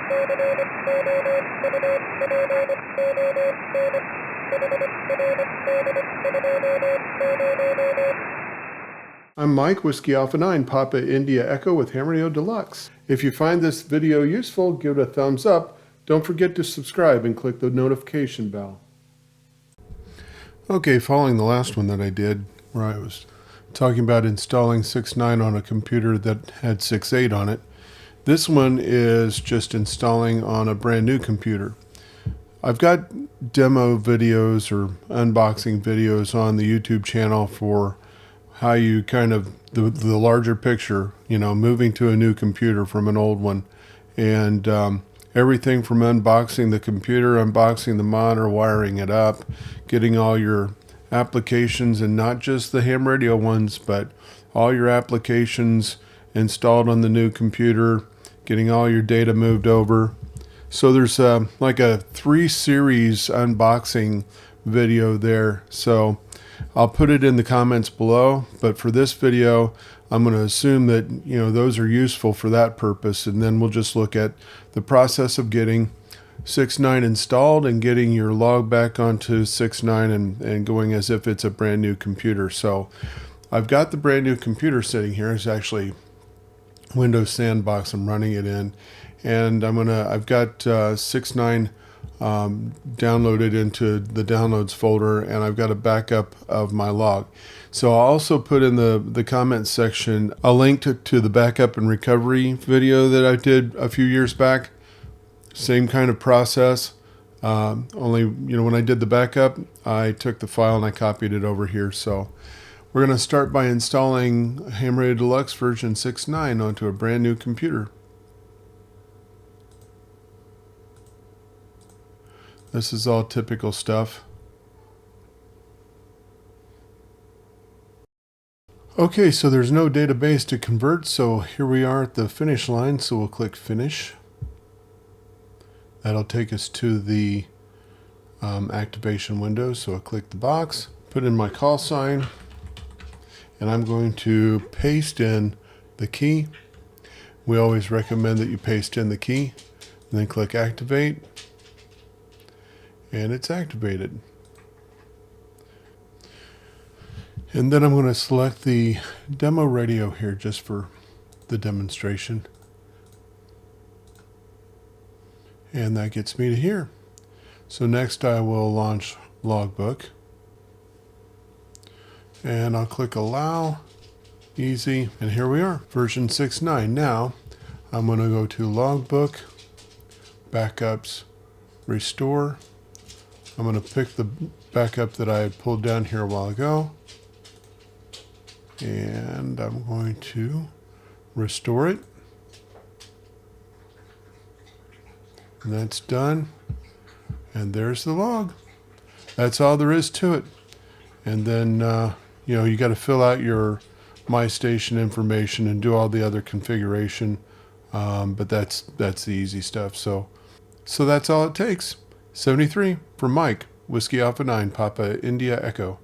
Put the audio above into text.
I'm Mike, Whiskey Alpha 9, Papa India Echo with Ham Radio Deluxe. If you find this video useful, give it a thumbs up. Don't forget to subscribe and click the notification bell. Okay, following the last one that I did, where I was talking about installing 6.9 on a computer that had 6.8 on it, this one is just installing on a brand new computer. I've got demo videos or unboxing videos on the YouTube channel for how you kind of, the larger picture, you know, moving to a new computer from an old one. And everything from unboxing the computer, unboxing the monitor, wiring it up, getting all your applications, and not just the ham radio ones, but all your applications installed on the new computer, getting all your data moved over. So there's like a 3-series unboxing video there. So I'll put it in the comments below, but for this video, I'm going to assume that, you know, those are useful for that purpose, and then we'll just look at the process of getting 6.9 installed and getting your log back onto 6.9 and going as if it's a brand new computer. So I've got the brand new computer sitting here. It's actually Windows Sandbox I'm running it in, and I've got 6.9 downloaded into the downloads folder, and I've got a backup of my log. So I'll also put in the comments section a link to the backup and recovery video that I did a few years back. Same kind of process, only, you know, when I did the backup, I took the file and I copied it over here. So we're going to start by installing Ham Radio Deluxe version 6.9 onto a brand new computer. This is all typical stuff. Okay, so there's no database to convert, so here we are at the finish line, so we'll click Finish. That'll take us to the activation window, so I'll click the box, put in my call sign, and I'm going to paste in the key. We always recommend that you paste in the key, and then click Activate. And it's activated. And then I'm going to select the demo radio here just for the demonstration. And that gets me to here. So next I will launch Logbook. And I'll click Allow. Easy. And here we are, version 6.9. Now I'm going to go to Logbook, Backups, Restore. I'm going to pick the backup that I had pulled down here a while ago, and I'm going to restore it. And that's done. And there's the log. That's all there is to it. And then, you know, you got to fill out your My Station information and do all the other configuration. But that's the easy stuff. So that's all it takes. 73 from Mike, Whiskey Alpha 9, Papa India Echo.